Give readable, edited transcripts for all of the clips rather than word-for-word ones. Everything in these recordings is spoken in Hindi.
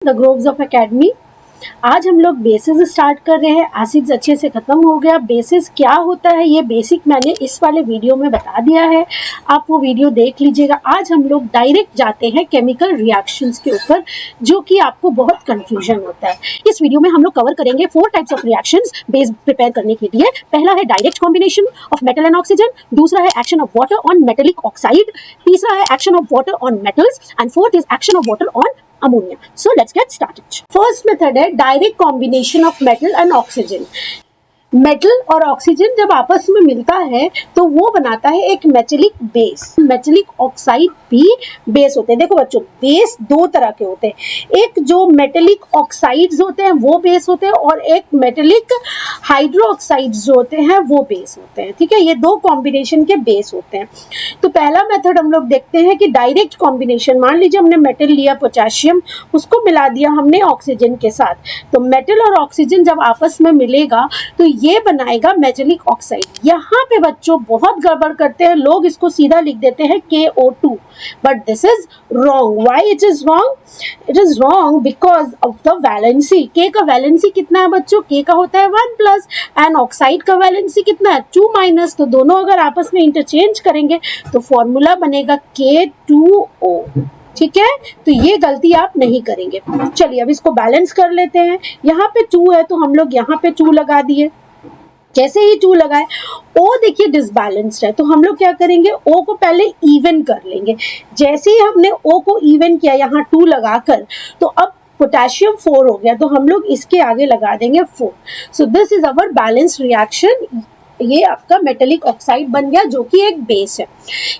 The groves of academy. आज हम लोग बेसिस स्टार्ट कर रहे हैं। एसिड्स अच्छे से खत्म हो गया। बेसिस क्या होता है ये बेसिक मैंने इस वाले वीडियो में बता दिया है, आप वो वीडियो देख लीजिएगा। आज हम लोग डायरेक्ट जाते हैं केमिकल रिएक्शंस के ऊपर, जो कि आपको बहुत कंफ्यूजन होता है। इस वीडियो में हम लोग कवर करेंगे 4 types of reactions base prepare करने के लिए। पहला है direct combination of metal and oxygen, दूसरा है action of water on metallic oxide, तीसरा है action of water on metals and fourth is action of water on ammonia. So let's get started. First method है direct combination of metal and oxygen. Metal और ऑक्सीजन जब आपस में मिलता है तो वो बनाता है एक मेटेलिक बेस। मेटेलिक ऑक्साइड भी बेस होते हैं। देखो बच्चों, बेस 2 तरह के होते हैं। एक जो मेटेलिक ऑक्साइड्स होते हैं वो बेस होते हैं, और एक मेटेलिक हाइड्रोक्साइड्स जो होते हैं वो बेस होते हैं। ठीक है, ये 2 कॉम्बिनेशन के बेस होते हैं। तो पहला मेथड हम लोग देखते हैं कि डायरेक्ट कॉम्बिनेशन। मान लीजिए हमने मेटल लिया पोटेशियम, उसको मिला दिया हमने ऑक्सीजन के साथ, तो मेटल और ऑक्सीजन जब आपस में मिलेगा तो ये बनाएगा मेटेलिक ऑक्साइड। यहाँ पे बच्चों बहुत गड़बड़ करते हैं लोग, इसको सीधा लिख देते हैं KO2, but this is wrong. Why it is wrong? It is wrong because of the valency. K का वैलेंसी कितना है बच्चों? K का होता है 1+ एंड ऑक्साइड का वैलेंसी कितना है? 2-। तो दोनों अगर आपस में इंटरचेंज करेंगे तो फॉर्मूला बनेगा K2O। ठीक है, तो ये गलती आप नहीं करेंगे। चलिए अब इसको बैलेंस कर लेते हैं। यहाँ पे 2 है तो हम लोग यहाँ पे 2 लगा दिए। जैसे ही 2 लगाए, O देखिए डिसबैलेंस्ड है, तो हम लोग क्या करेंगे, O को पहले इवन कर लेंगे। जैसे ही हमने O को इवन किया यहाँ 2 लगाकर, तो अब पोटेशियम 4 हो गया, तो हम लोग इसके आगे लगा देंगे 4। सो this is our balanced reaction. ये आपका मेटेलिक ऑक्साइड बन गया जो कि एक बेस है।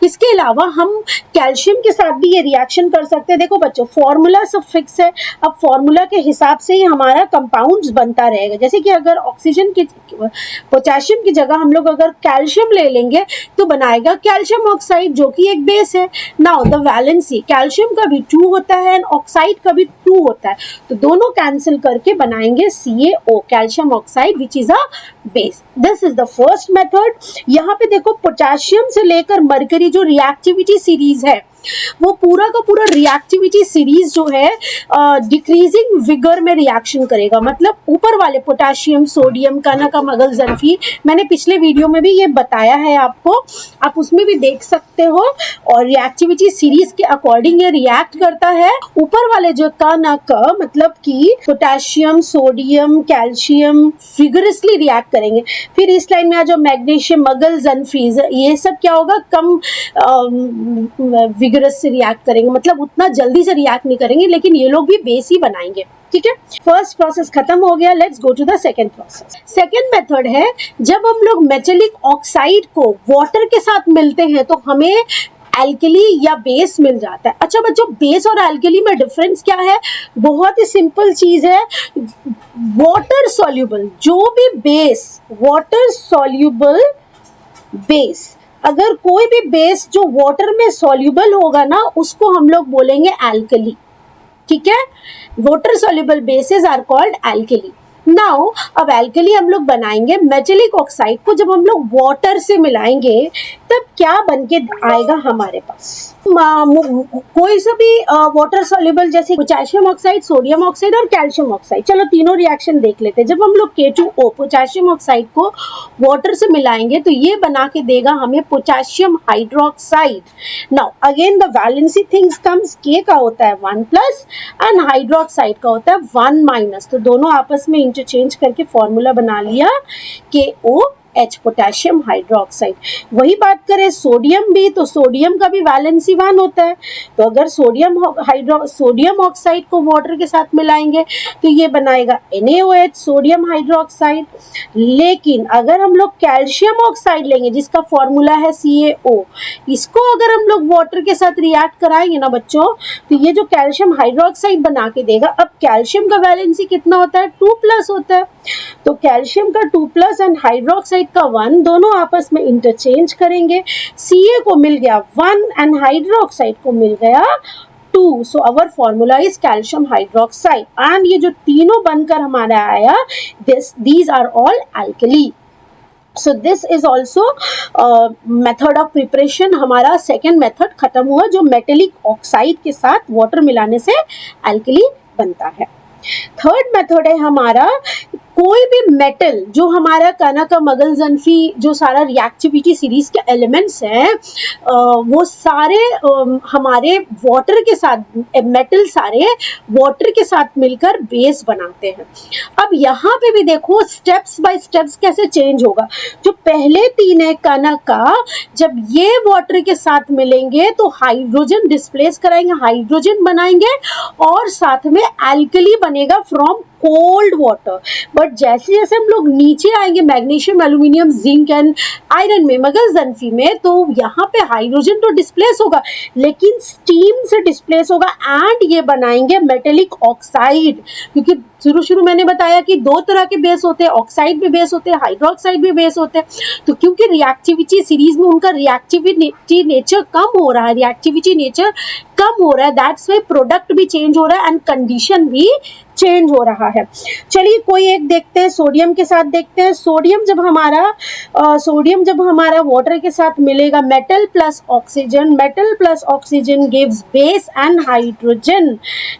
इसके अलावा हम कैल्शियम के साथ भी ये रिएक्शन कर सकते हैं। देखो बच्चों, फॉर्मूला सब फिक्स है। अब फॉर्मूला के हिसाब से ही हमारा कंपाउंड्स बनता रहेगा। जैसे कि अगर ऑक्सीजन की पोटेशियम की जगह हम लोग अगर कैल्शियम ले लेंगे तो बनाएगा कैल्शियम ऑक्साइड जो कि एक बेस है। नाउ द वैलेंसी, कैल्शियम का भी 2 होता है एंड ऑक्साइड का भी 2 होता है, तो दोनों कैंसिल करके बनाएंगे CaO, calcium oxide which is a base. This is the first method. यहाँ पे देखो पोटेशियम से लेकर मरकरी जो रिएक्टिविटी सीरीज है, वो पूरा का पूरा रिएक्टिविटी सीरीज जो है डिक्रीजिंग विगर में रिएक्शन करेगा। मतलब ऊपर वाले पोटेशियम, सोडियम, कनक, मगल, जल्फी, मैंने पिछले वीडियो में भी ये बताया है आपको, आप उसमें भी देख सकते हो। और रिएक्टिविटी सीरीज के अकॉर्डिंग ये रिएक्ट करता है। ऊपर वाले जो कनक मतलब कि potassium, sodium, calcium vigorously react करेंगे। फिर इस लाइन में आ जाओ मैग्नीशियम, मगल, जल्फीज, ये सब क्या होगा, कम विगरस से रिएक्ट करेंगे, मतलब उतना जल्दी से रिएक्ट नहीं करेंगे, लेकिन ये लोग भी बेस ही बनाएंगे। ठीक है, फर्स्ट प्रोसेस खत्म हो गया। Let's go to the second process. Second method है जब हम लोग मेटेलिक ऑक्साइड को वाटर के साथ मिलते हैं तो हमें एल्कली या बेस मिल जाता है। अच्छा बच्चों, बेस और एल्कली में डिफरेंस क्या है? बहुत ही सिंपल चीज है। वाटर सॉल्युबल जो भी बेस, वाटर सॉल्युबल बेस, अगर कोई भी बेस जो वाटर में सॉल्युबल होगा ना, उसको हम लोग बोलेंगे एल्कली। ठीक है, water soluble bases are called alkali. Now अब एल्कली हम लोग बनाएंगे मेटेलिक ऑक्साइड को। जब हम लोग वाटर से मिलाएंगे तब क्या बन के आएगा हमारे पास? कोई सा भी वाटर सॉल्युबल, जैसे पोटेशियम ऑक्साइड, सोडियम ऑक्साइड और कैल्शियम ऑक्साइड। चलो तीनों रिएक्शन देख लेते हैं। जब हम लोग K2O पोटेशियम ऑक्साइड को वाटर से मिलाएंगे तो ये बना के देगा हमें potassium hydroxide. Now again the valency things comes, K का होता है 1+ एंड हाइड्रोक्साइड का होता है 1-। तो दोनों आपस में इंटरचेंज करके फॉर्मूला बना लिया KOH, पोटेशियम हाइड्रोक्साइड। वही बात करें सोडियम भी, तो सोडियम का भी वैलेंसी 1 होता है। तो अगर सोडियम ऑक्साइड को वाटर के साथ मिलाएंगे तो ये बनाएगा NaOH, सोडियम हाइड्रोक्साइड। लेकिन अगर हम लोग कैल्शियम ऑक्साइड लेंगे जिसका फॉर्मूला है CaO, इसको अगर हम लोग वाटर के साथ रिएक्ट कराएंगे ना बच्चों, तो ये जो कैल्शियम हाइड्रोक्साइड बना के देगा। अब कैल्शियम का वैलेंसी कितना होता है? 2+ होता है। तो कैल्शियम का 2+ एंड हाइड्रोक्साइड का 1, दोनों आपस में इंटरचेंज करेंगे। Ca को मिल गया 1 एंड हाइड्रोक्साइड को मिल गया 2। So our formula is calcium hydroxide and ये जो तीनों बनकर हमारा आया, these are all alkali. So this is also method of preparation. हमारा सेकेंड मेथड खत्म हुआ जो मेटेलिक ऑक्साइड के साथ वाटर मिलाने से एल्कली बनता है। थर्ड मेथड है हमारा, कोई भी मेटल जो हमारा कानाका मगलजनफी जो सारा रिएक्टिविटी सीरीज के एलिमेंट्स हैं वो सारे हमारे वाटर के साथ मेटल सारे वाटर के साथ मिलकर बेस बनाते हैं। अब यहाँ पे भी देखो स्टेप्स बाय स्टेप्स कैसे चेंज होगा। जो पहले तीन है कानाका, जब ये वाटर के साथ मिलेंगे तो हाइड्रोजन डिस्प्लेस कराएंगे, हाइड्रोजन बनाएंगे और साथ में एल्कली बनेगा फ्रॉम कोल्ड वाटर। बट जैसे जैसे हम लोग नीचे आएंगे magnesium, aluminium, zinc and iron में, मगलजनफी में, तो यहाँ पे हाइड्रोजन तो डिस्प्लेस होगा लेकिन स्टीम से डिस्प्लेस होगा एंड ये बनाएंगे मेटेलिक ऑक्साइड। क्योंकि शुरू मैंने बताया कि दो तरह के बेस होते हैं, ऑक्साइड भी बेस होते हैं, हाइड्रोक्साइड भी बेस होते हैं। तो क्योंकि रिएक्टिविटी सीरीज में उनका रिएक्टिविटी नेचर कम हो रहा है, दैट्स वाई प्रोडक्ट भी चेंज हो रहा है एंड कंडीशन भी चेंज हो रहा है। चलिए कोई एक देखते हैं, सोडियम के साथ देखते हैं। सोडियम जब हमारा वाटर के साथ मिलेगा, metal plus oxygen gives base and hydrogen.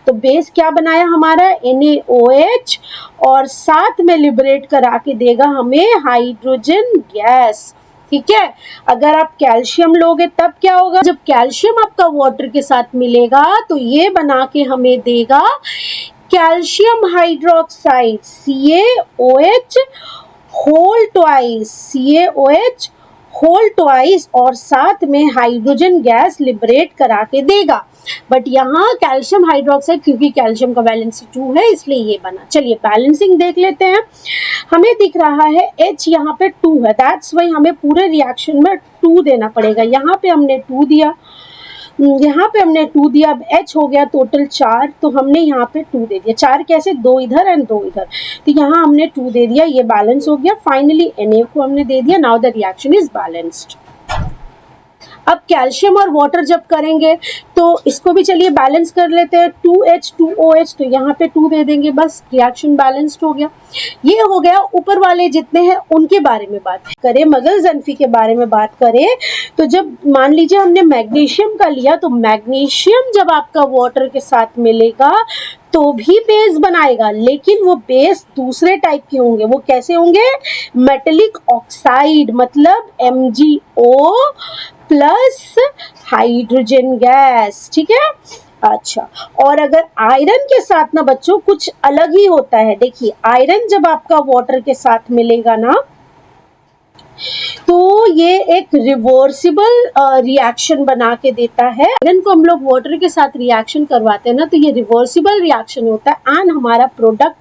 तो बेस क्या बनाया हमारा, NaOH, और साथ में लिबरेट करा के देगा हमें हाइड्रोजन गैस। ठीक है, अगर आप कैल्शियम लोगे तब क्या होगा, जब कैल्शियम आपका वाटर के साथ मिलेगा तो ये बना के हमें देगा calcium hydroxide CaOH whole twice और साथ में हाइड्रोजन गैस लिबरेट करा के देगा। बट यहाँ कैल्शियम हाइड्रोक्साइड, क्योंकि कैल्शियम का वैलेंसी 2 है इसलिए ये बना। चलिए बैलेंसिंग देख लेते हैं। हमें दिख रहा है H यहाँ पे 2 है, दैट्स वाई हमें पूरे रिएक्शन में 2 देना पड़ेगा। यहाँ पे हमने 2 दिया, अब H हो गया टोटल 4, तो हमने यहाँ पे 2 दे दिया। 4 कैसे, 2 इधर एंड 2 इधर, तो यहाँ हमने 2 दे दिया, ये बैलेंस हो गया। फाइनली Na को हमने दे दिया। Now the reaction is balanced. अब कैल्शियम और वाटर जब करेंगे तो इसको भी चलिए बैलेंस कर लेते हैं। 2H 2OH, तो यहाँ पे 2 दे देंगे, बस रिएक्शन बैलेंस्ड हो गया। ये हो गया ऊपर वाले जितने हैं उनके बारे में बात करें। मगलजनफी के बारे में बात करें तो जब मान लीजिए हमने मैग्नीशियम का लिया, तो मैग्नीशियम जब आपका वाटर के साथ मिलेगा तो भी बेस बनाएगा, लेकिन वो बेस दूसरे टाइप के होंगे। वो कैसे होंगे, मेटेलिक ऑक्साइड, मतलब MgO प्लस हाइड्रोजन गैस। ठीक है, अच्छा। और अगर आयरन के साथ ना बच्चों कुछ अलग ही होता है। देखिए आयरन जब आपका वाटर के साथ मिलेगा ना तो ये एक रिवर्सिबल रिएक्शन बना के देता है। आयरन को हम लोग वाटर के साथ रिएक्शन करवाते हैं ना, तो ये रिवर्सिबल रिएक्शन होता है एंड हमारा प्रोडक्ट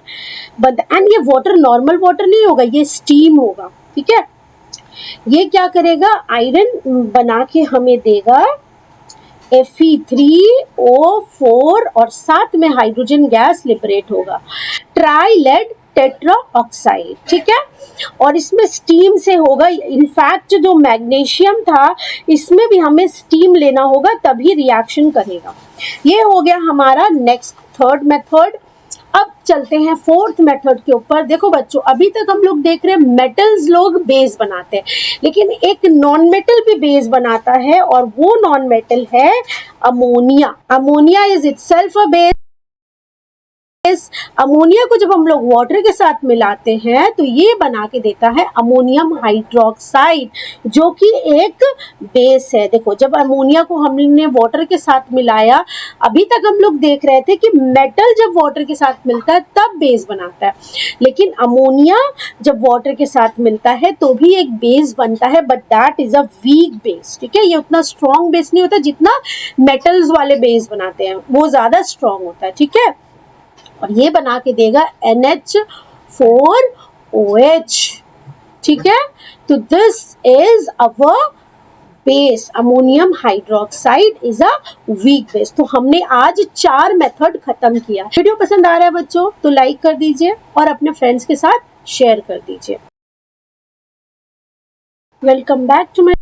बनता है। एंड ये वाटर नॉर्मल वाटर नहीं होगा, ये स्टीम होगा। ठीक है, ये क्या करेगा, आयरन बना के हमें देगा Fe3O4 और साथ में हाइड्रोजन गैस लिबरेट होगा, ट्राइलेड टेट्रा ऑक्साइड। ठीक है, और इसमें स्टीम से होगा। इनफैक्ट जो मैग्नीशियम था इसमें भी हमें स्टीम लेना होगा तभी रिएक्शन करेगा। ये हो गया हमारा नेक्स्ट थर्ड मेथड। अब चलते हैं फोर्थ मेथड के ऊपर। देखो बच्चों, अभी तक हम लोग देख रहे हैं मेटल्स लोग बेस बनाते हैं, लेकिन एक नॉन मेटल भी बेस बनाता है और वो नॉन मेटल है ammonia. Ammonia is itself a base. Ammonia को जब हम लोग वाटर के साथ मिलाते हैं तो ये बना के देता है अमोनियम हाइड्रोक्साइड, जो कि एक बेस है। देखो जब अमोनिया को हमने वाटर के साथ मिलाया, अभी तक हम लोग देख रहे थे कि मेटल जब वाटर के साथ मिलता है तब बेस बनाता है, लेकिन अमोनिया जब वाटर के साथ मिलता है तो भी एक बेस बनता है, but that is a weak base. ठीक है, ये उतना स्ट्रॉन्ग बेस नहीं होता जितना मेटल्स वाले बेस बनाते हैं, वो ज्यादा स्ट्रॉन्ग होता है। ठीक है, और ये बना के देगा NH4OH। ठीक है, तो this is our base. Ammonium hydroxide is a weak base. तो हमने आज 4 मेथड खत्म किया। वीडियो पसंद आ रहा है बच्चों तो लाइक कर दीजिए और अपने फ्रेंड्स के साथ शेयर कर दीजिए। Welcome back to my